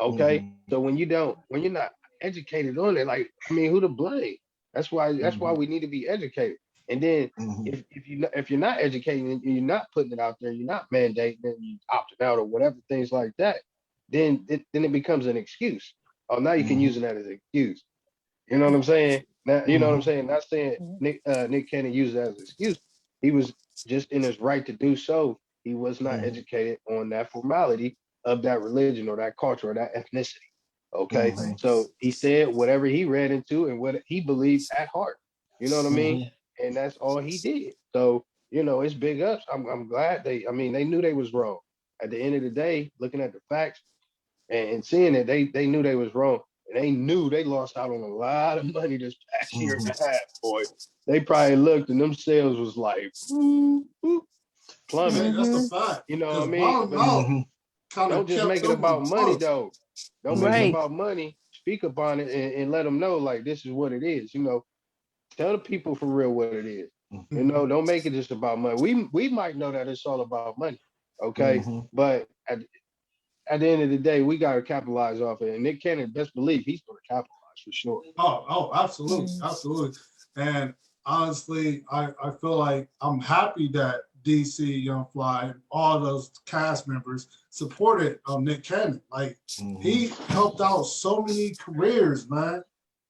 Okay. So when you're not educated on it, like, I mean, who to blame? That's why we need to be educated. And then if you're not educating and you're not putting it out there, you're not mandating and you opting out or whatever, things like that, then it becomes an excuse. Oh, now you can use it as an excuse. You know what I'm saying? Now, you know what I'm saying? Not saying Nick Cannon used it as an excuse. He was just in his right to do so. He was not educated on that formality of that religion or that culture or that ethnicity. Okay. So he said whatever he read into and what he believed at heart. You know what I mean? And that's all he did. So, it's big ups. I'm glad they knew they was wrong. At the end of the day, looking at the facts and seeing it, they knew they was wrong. And they knew they lost out on a lot of money this past year and a half, boy. They probably looked and them sales was like plummeting. That's a fact. You know what I mean? Don't just make it about money, though. Don't make it about money. Speak upon it and let them know, like, this is what it is. Tell the people for real what it is. Don't make it just about money. We might know that it's all about money, okay? But at the end of the day, we got to capitalize off it. And Nick Cannon, best believe he's going to capitalize for sure. Oh, absolutely, absolutely. And honestly, I feel like I'm happy that DC Young Fly and all those cast members supported Nick Cannon. Like, he helped out so many careers, man.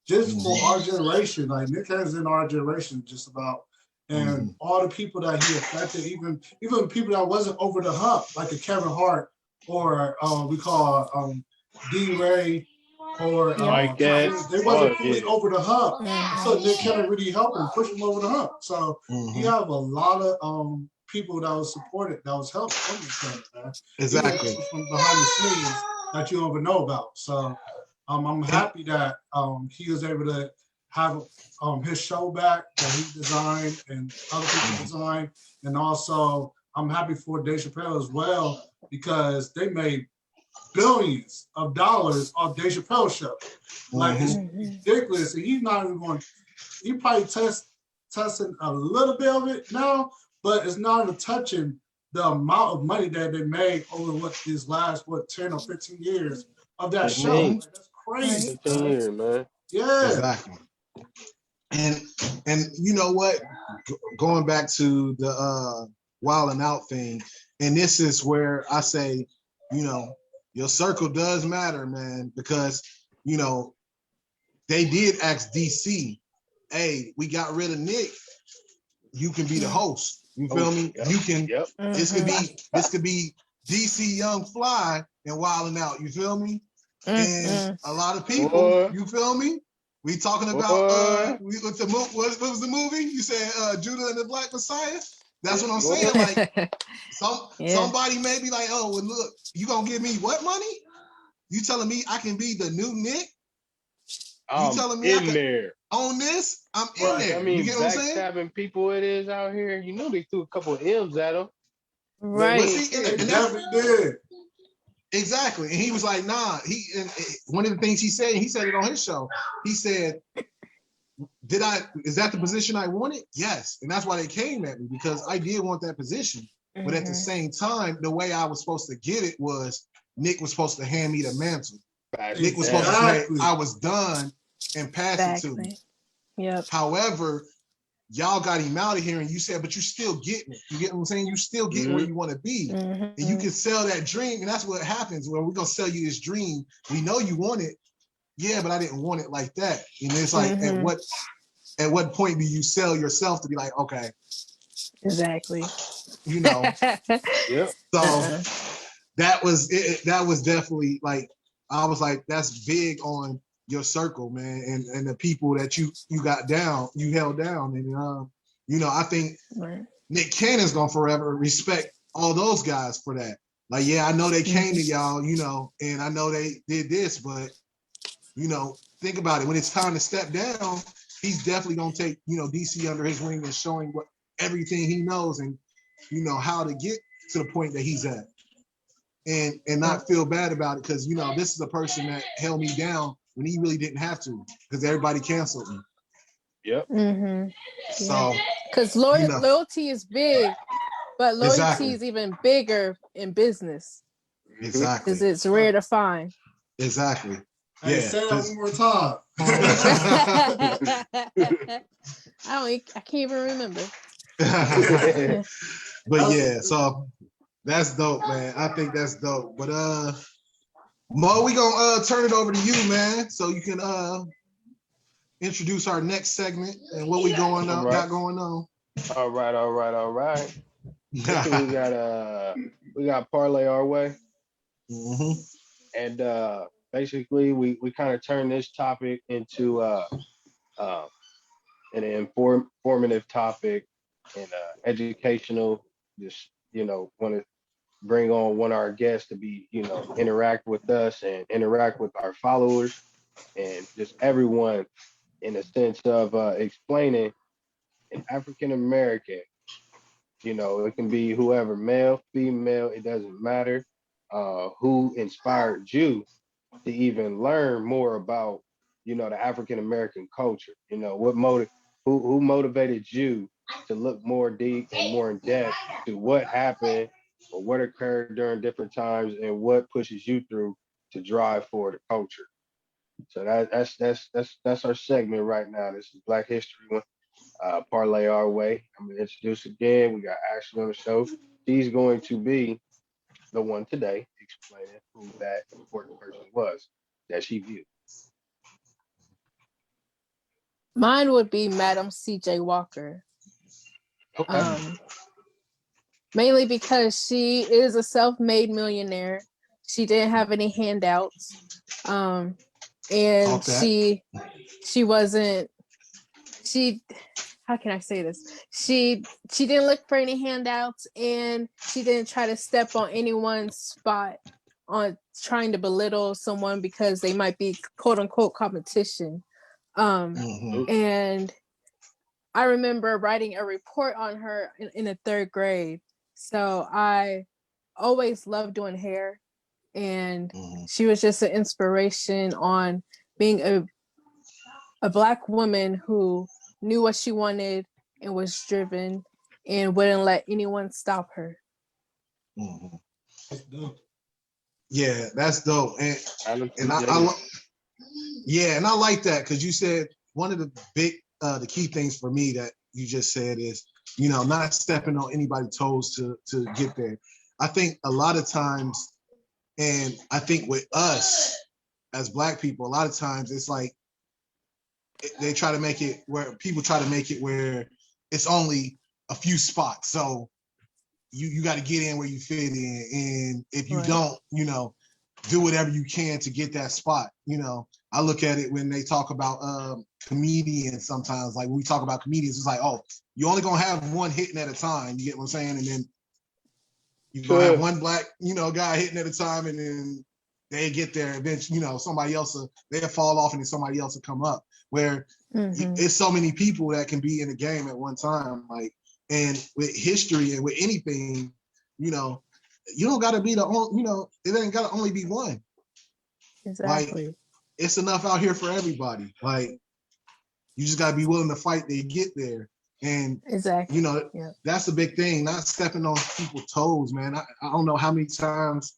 Just for our generation, like, Nick Cannon's in our generation, just about, and all the people that he affected, even people that wasn't over the hump, like a Kevin Hart or we call D-Ray or like that. They wasn't fully over the hump, so Nick Cannon really helped him push him over the hump. So you have a lot of people that was supported, that was helped from Nick Cannon, man. Exactly. From behind the scenes that you don't even know about. So I'm happy that he was able to have his show back that he designed and other people designed. And also, I'm happy for Dave Chapelle as well, because they made billions of dollars off Dave Chappelle's show. Like, it's ridiculous. And he's not even going, he probably testing a little bit of it now, but it's not even touching the amount of money that they made over these last 10 or 15 years of that show. Like, that's crazy. 15 years, man. Yeah. Exactly. And you know what? Going back to the Wild 'N Out thing, and this is where I say, your circle does matter, man, because they did ask DC, hey, we got rid of Nick. You can be the host. You feel me? You can. This could be DC Young Fly and Wild 'N Out. You feel me? And a lot of people. You feel me? We talking about what was the movie? You said Judah and the Black Messiah. That's what I'm saying. Like, somebody may be like, oh, well, look, you gonna give me what money? You telling me I can be the new Nick? You telling me in there on this? I'm in there. I mean, you get what I'm saying? Backstabbing people it is out here. They threw a couple of M's at them. Right. But see, They definitely did. Exactly. And he was like, nah. One of the things he said it on his show. He said, is that the position I wanted? Yes. And that's why they came at me, because I did want that position. But at the same time, the way I was supposed to get it was Nick was supposed to hand me the mantle. Nick was supposed to say I was done and pass it to me. Yep. However, y'all got him out of here, and you said, but you're still getting it. You get what I'm saying? You still getting where you want to be. And you can sell that dream. And that's what happens when we're going to sell you this dream. We know you want it. Yeah, but I didn't want it like that. And it's like, at what point do you sell yourself to be like, okay. Exactly. You know. Yeah. So that was it. That was definitely like, I was like, that's big on your circle, man, and the people that you got down, you held down. And you know, I think Nick Cannon's gonna forever respect all those guys for that. Like, yeah, I know they came to y'all, you know, and I know they did this, but you know, think about it. When it's time to step down, he's definitely gonna take, you know, DC under his wing and showing what everything he knows and, you know, how to get to the point that he's at. And not feel bad about it, because, you know, this is a person that held me down when he really didn't have to, because everybody canceled me. Yep. So, because loyalty is big, but loyalty is even bigger in business. Exactly. Because it's rare to find. Exactly. Hey, say that one more time. I can't even remember. But yeah, so that's dope, man. I think that's dope. But Mo, we gonna turn it over to you, man, so you can introduce our next segment and what we got going on. All right. We got Parley Our Way. And basically we kind of turn this topic into an informative topic and educational. Just, you know, want to bring on one of our guests to be, you know, interact with us and interact with our followers and just everyone, in a sense of explaining an African American. You know, it can be whoever, male, female, it doesn't matter, who inspired you to even learn more about, you know, the African American culture. You know, who motivated you to look more deep and more in depth to what happened or what occurred during different times, and what pushes you through to drive for the culture. So that's our segment right now. This is Black History Month. Parley Our Way. I'm gonna introduce again. We got Ashley on the show. She's going to be the one today explaining who that important person was that she viewed. Mine would be Madam C.J. Walker. Okay. Mainly because she is a self-made millionaire. She didn't have any handouts. And she wasn't, how can I say this? She didn't look for any handouts, and she didn't try to step on anyone's spot on trying to belittle someone because they might be quote unquote competition. And I remember writing a report on her in the third grade. So I always loved doing hair, and she was just an inspiration on being a Black woman who knew what she wanted and was driven and wouldn't let anyone stop her. That's dope. Yeah, that's dope. And I like that, because you said one of the the key things for me that you just said is, you know, not stepping on anybody's toes to get there. I think a lot of times, and I think with us as Black people, a lot of times it's like they try to make it where people try to make it where it's only a few spots. So you got to get in where you fit in. And if you don't, you know, do whatever you can to get that spot. You know, I look at it when they talk about comedians sometimes, like when we talk about comedians, it's like, oh, you only gonna have one hitting at a time. You get what I'm saying? And then you're gonna have one Black, you know, guy hitting at a time, and then they get there. Eventually, you know, somebody else they'll fall off, and then somebody else will come up. Where it's so many people that can be in the game at one time. Like, and with history and with anything, you know, you don't got to be the only, you know, it ain't got to only be one. Exactly. Like, it's enough out here for everybody. Like, you just got to be willing to fight to get there. And, exactly. you know, that's the big thing, not stepping on people's toes, man. I don't know how many times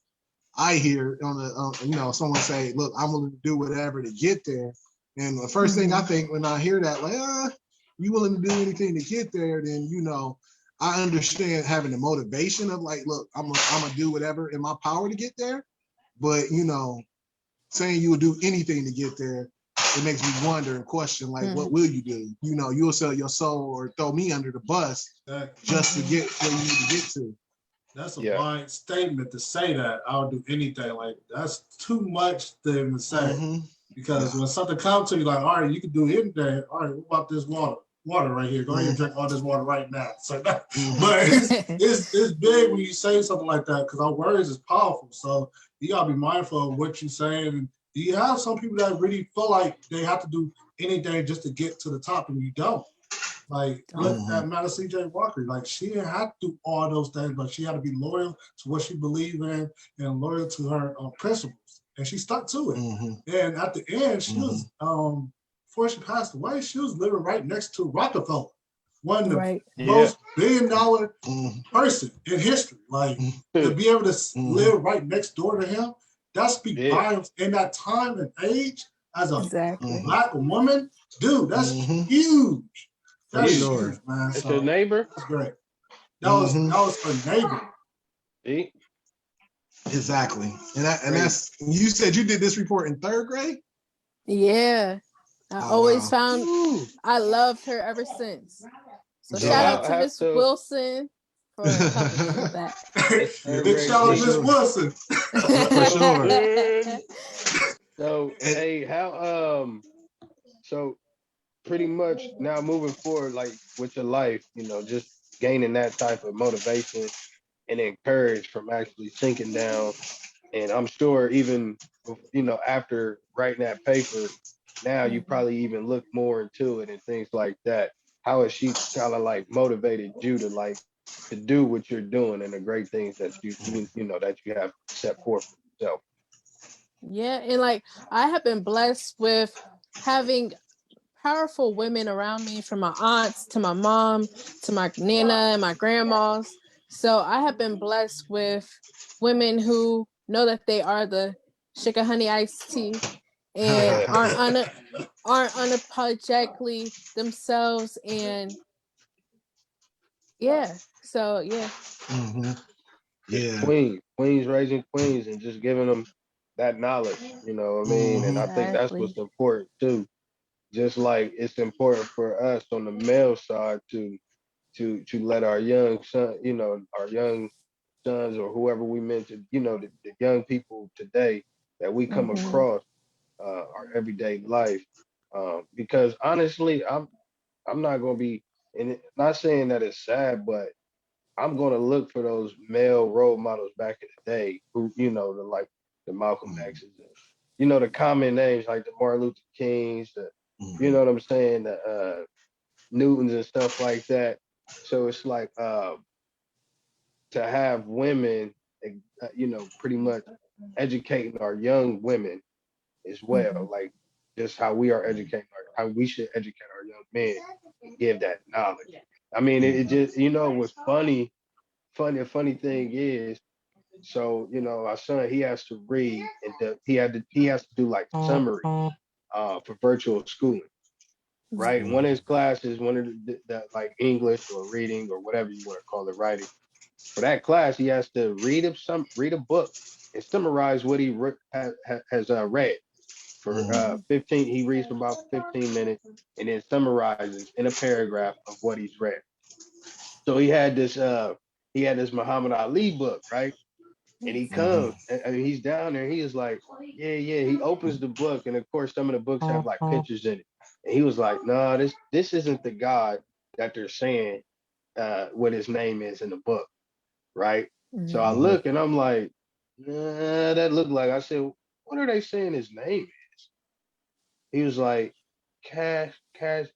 I hear on the, you know, someone say, look, I'm willing to do whatever to get there. And the first thing I think when I hear that, like, you willing to do anything to get there, then, you know, I understand having the motivation of like, look, I'm gonna do whatever in my power to get there. But, you know, saying you will do anything to get there, it makes me wonder and question, like, what will you do? You know, you'll sell your soul or throw me under the bus just to get where you need to get to. That's a blind statement to say that I'll do anything. Like, that's too much to say. Because when something comes to you, like, all right, you can do anything. All right, what about this water? Water right here. Go ahead and drink all this water right now. So, but it's big when you say something like that, because our words is powerful. So you gotta be mindful of what you're saying. And you have some people that really feel like they have to do anything just to get to the top, and you don't. Like, look at Madison C.J. Walker. Like, she didn't have to do all those things, but she had to be loyal to what she believed in and loyal to her principles. And she stuck to it. And at the end, she was, before she passed away, she was living right next to Rockefeller, one of the most billion-dollar person in history. Like, to be able to live right next door to him, that speaks volumes in that time and age as a Black woman. Dude, that's huge. That's huge, man. It's her neighbor. That's great. That was her neighbor. Exactly. And that's, you said you did this report in 3rd grade? Yeah. I always found I loved her ever since. So shout out to Miss Wilson for helping me with that. Big shout out to Miss Wilson. For sure. So hey, how so pretty much now moving forward, like with your life, you know, just gaining that type of motivation and encouraged from actually sinking down. And I'm sure even, you know, after writing that paper, now you probably even look more into it and things like that. How has she kind of like motivated you to like to do what you're doing and the great things that you know that you have set forth for yourself? Yeah, and like I have been blessed with having powerful women around me, from my aunts to my mom to my nana and my grandmas. So I have been blessed with women who know that they are the sugar honey iced tea and aren't unapologetically themselves. And Queens raising queens and just giving them that knowledge, you know what I mean? And I think that's what's important too. Just like it's important for us on the male side to let our young son, you know, our young sons or whoever we mentioned, you know, the young people today that we come across our everyday life. Because honestly, I'm not gonna be, and not saying that it's sad, but I'm gonna look for those male role models back in the day who, you know, the Malcolm X's, you know, the common names like the Martin Luther Kings, the you know what I'm saying, the Newtons and stuff like that. So it's like to have women, you know, pretty much educating our young women as well, like just how we are educating how we should educate our young men and give that knowledge. I mean, it just, you know, what's funny thing is, so, you know, our son, he has to read and he has to do like summary for virtual schooling. Right, one of his classes, one of the like English or reading or whatever you want to call it, writing. For that class, he has to read a book and summarize what he has read. For 15, he reads for about 15 minutes and then summarizes in a paragraph of what he's read. So he had this Muhammad Ali book, right? And he comes, and he's down there. He is like, yeah. He opens the book, and of course, some of the books have like pictures in it. And he was like, no, this isn't the God that they're saying what his name is in the book, right? So I look, and I'm like, nah, that looked like. I said, what are they saying his name is? He was like, Cash. I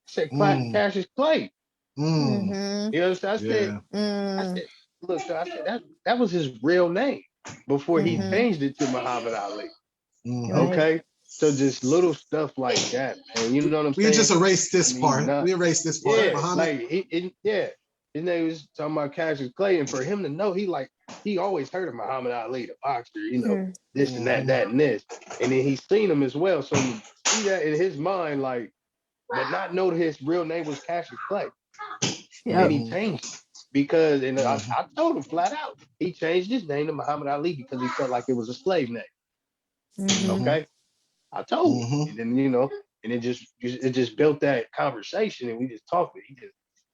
said, Cash is Clay. You know what I'm saying? I said, look, so I said that was his real name before he changed it to Muhammad Ali. Okay, so just little stuff like that, man. You know what I'm saying? We just erased this part. Not, we erased this part. yeah, Muhammad. like his name was talking about Cassius Clay, and for him to know, he always heard of Muhammad Ali, the boxer, you know, this and that, and this, and then he's seen him as well. So you see that in his mind, like, but not know his real name was Cassius Clay. And then he changed it because, and I told him flat out, he changed his name to Muhammad Ali because he felt like it was a slave name. Okay, I told him, and then, you know, and it just built that conversation, and we just talked.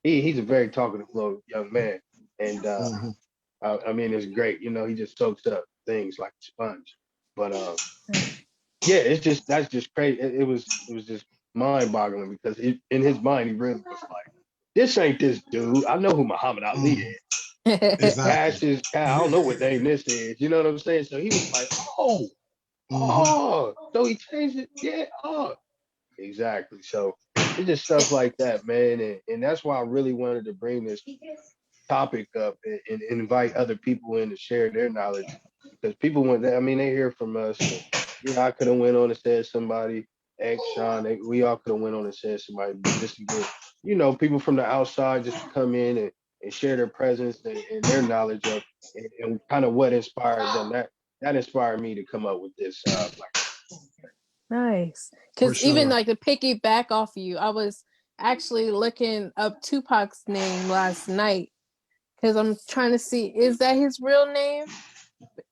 He's a very talkative little young man, and I mean, it's great. You know, he just soaks up things like a sponge. But yeah, that's just crazy. It was just mind-boggling because in his mind he really was like, this ain't this dude. I know who Muhammad Ali is. Exactly. I don't know what name this is. You know what I'm saying? So he was like, so he changed it. Yeah, exactly. So it's just stuff like that, man. And that's why I really wanted to bring this topic up and invite other people in to share their knowledge, because people they hear from us. And, I could have went on and said somebody, X, Sean, we all could have went on and said somebody, just to get, you know, people from the outside just to come in and share their presence and their knowledge of and kind of what inspired them. That inspired me to come up with this. Nice. Because even like to piggyback off of you, I was actually looking up Tupac's name last night because I'm trying to see, is that his real name?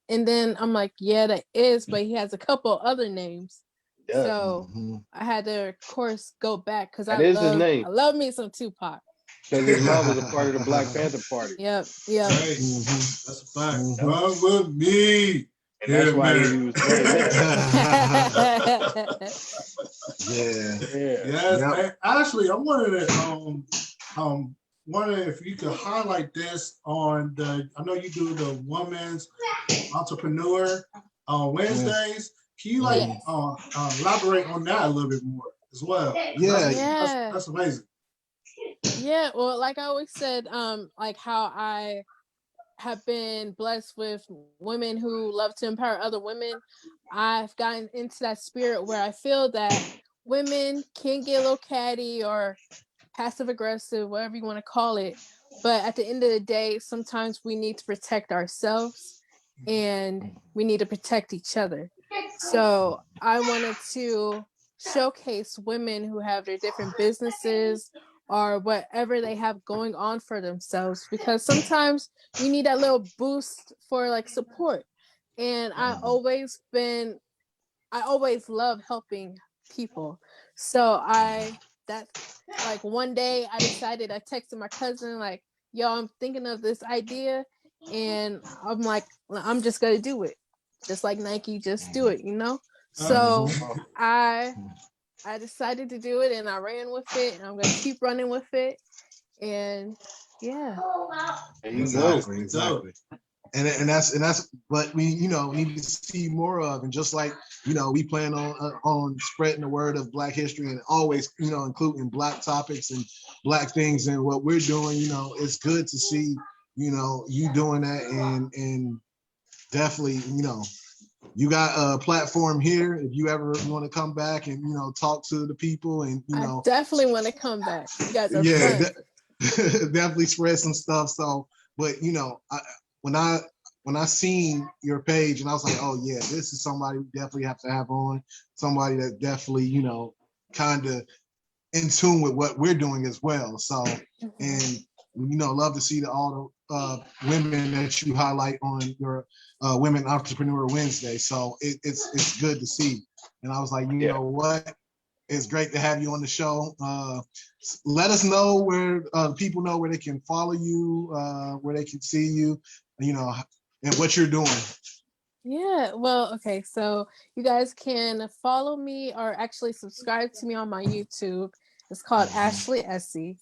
And then I'm like, yeah, that is, but he has a couple other names. Yeah. So I had to, of course, go back because I love me some Tupac. Because his mom was a part of the Black Panther Party. Yep. Right. That's a fact. Run with me. And that's why he was Yes, man. Ashley, I wanted to wondering if you could highlight this on I know you do the Women's Entrepreneur on Wednesdays. Can you elaborate on that a little bit more as well? That's amazing. Yeah, well, like I always said, like how I have been blessed with women who love to empower other women. I've gotten into that spirit where I feel that women can get a little catty or passive aggressive, whatever you want to call it. But at the end of the day, sometimes we need to protect ourselves and we need to protect each other. So I wanted to showcase women who have their different businesses or whatever they have going on for themselves, because sometimes you need that little boost for like support. And I always love helping people. So like one day I decided, I texted my cousin like, yo, I'm thinking of this idea, and I'm like, I'm just gonna do it, just like Nike, just do it, you know. So I decided to do it, and I ran with it, and I'm gonna keep running with it, and yeah. Exactly. And that's what we need to see more of. And just like we plan on spreading the word of Black history and always including Black topics and Black things and what we're doing. It's good to see you doing that, and definitely you got a platform here if you ever want to come back and talk to the people, and I definitely want to come back. You guys are fun. Definitely spread some stuff. So, but when I seen your page, and I was like, oh yeah, this is somebody we definitely have to have on, somebody that definitely kind of in tune with what we're doing as well. So, and love to see all the women that you highlight on your Women Entrepreneur Wednesday. So it's good to see. And I was like, you know what? It's great to have you on the show. Let us know where people know where they can follow you, where they can see you, and what you're doing. Yeah, well, okay, so you guys can follow me or actually subscribe to me on my YouTube. It's called AshleyEssie.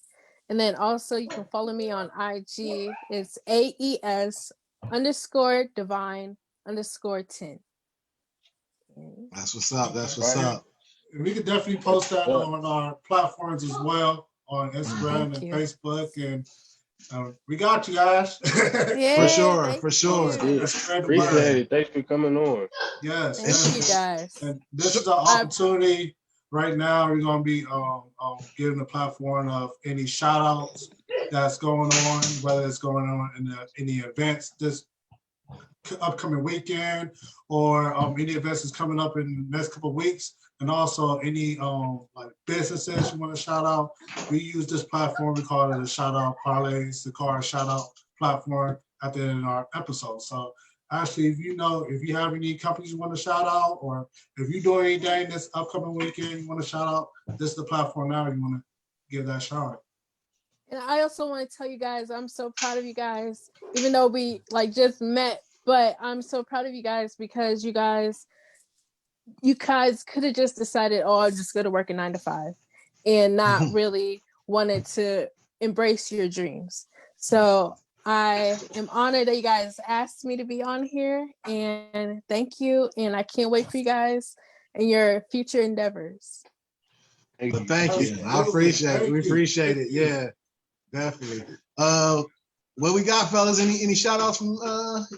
And then also you can follow me on IG. It's AES_divine_10. That's what's up. That's what's up. And we could definitely post that on our platforms as well, on Instagram and Facebook. And We got you guys. Yeah, For sure, thank for sure. you. Yeah. Spread the Appreciate word. it. Thanks for coming on. Yes. Thank you guys. And this is an opportunity right now. We're going to be giving the platform of any shout outs that's going on, whether it's going on in any events this upcoming weekend or any events that's coming up in the next couple of weeks. And also any like businesses you want to shout out. We use this platform. We call it a shout out Parley and Cigars shout out platform at the end of our episode. So Ashley, if you have any companies you want to shout out, or if you're doing anything this upcoming weekend you want to shout out, this is the platform now you want to give that shout out. And I also want to tell you guys, I'm so proud of you guys, even though we like just met, but I'm so proud of you guys because you guys could have just decided, oh, I'm just going to work a 9 to 5 and not really wanted to embrace your dreams. So I am honored that you guys asked me to be on here, and thank you. And I can't wait for you guys and your future endeavors. Thank you. I appreciate it. We appreciate it. Yeah, definitely. What we got, fellas? Any shout outs from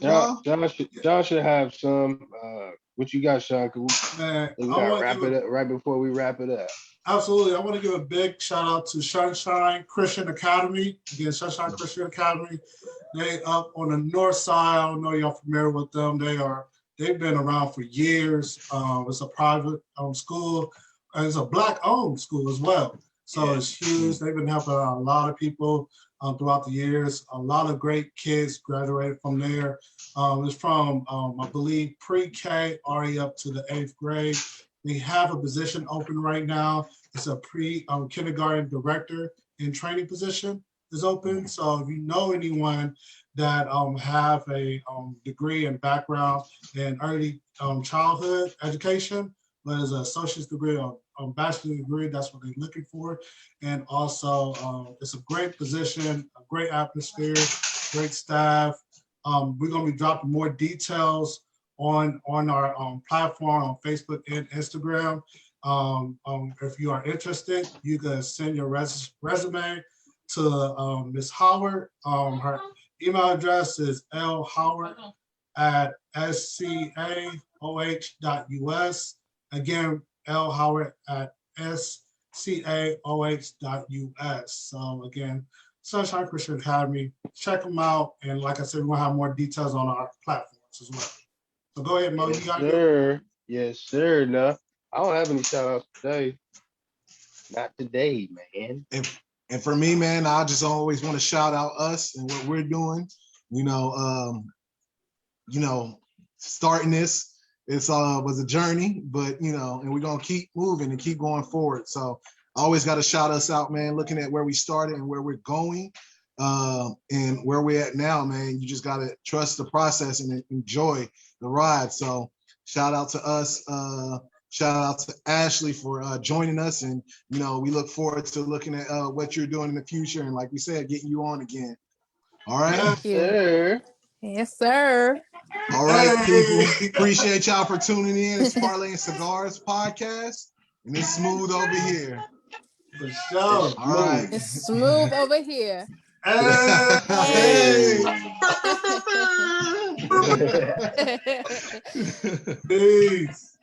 y'all? John should have some. What you got, Sean? Man, we gotta wrap it up right before we wrap it up. Absolutely. I want to give a big shout out to Sonshine Christian Academy. Again, Sonshine Christian Academy. They up on the north side. I don't know y'all familiar with them. They've been around for years. It's a private school. And it's a Black-owned school as well. So it's huge. They've been helping out a lot of people throughout the years. A lot of great kids graduated from there. It's from, I believe, pre-K already up to the 8th grade. We have a position open right now. It's a kindergarten director in training position is open. So if you know anyone that have a degree and background in early childhood education, whether it's an associate's degree or bachelor's degree, that's what they're looking for. And also, it's a great position, a great atmosphere, great staff. We're going to be dropping more details on our platform on Facebook and Instagram. If you are interested, you can send your resume to Ms. Howard. Her email address is lhoward@scaoh.us. Again, lhoward@scaoh.us. So again, Sonshine Christian Academy, check them out. And like I said, we're gonna have more details on our platforms as well. So go ahead, Mo. Yes, sir. Yes, sir. No, I don't have any shout outs today. Not today, man. And for me, man, I just always want to shout out us and what we're doing. Starting this, it's was a journey, but and we're gonna keep moving and keep going forward. So I always got to shout us out, man. Looking at where we started and where we're going, and where we're at now, man. You just gotta trust the process and enjoy the ride. So shout out to us. Shout out to Ashley for joining us, and we look forward to looking at what you're doing in the future, and like we said, getting you on again. All right. Thank you. Sir. Yes, sir. All right, people. Appreciate y'all for tuning in. It's Parley and Cigars podcast, and it's smooth over here. For sure. All right. It's smooth over here. Hey. Peace.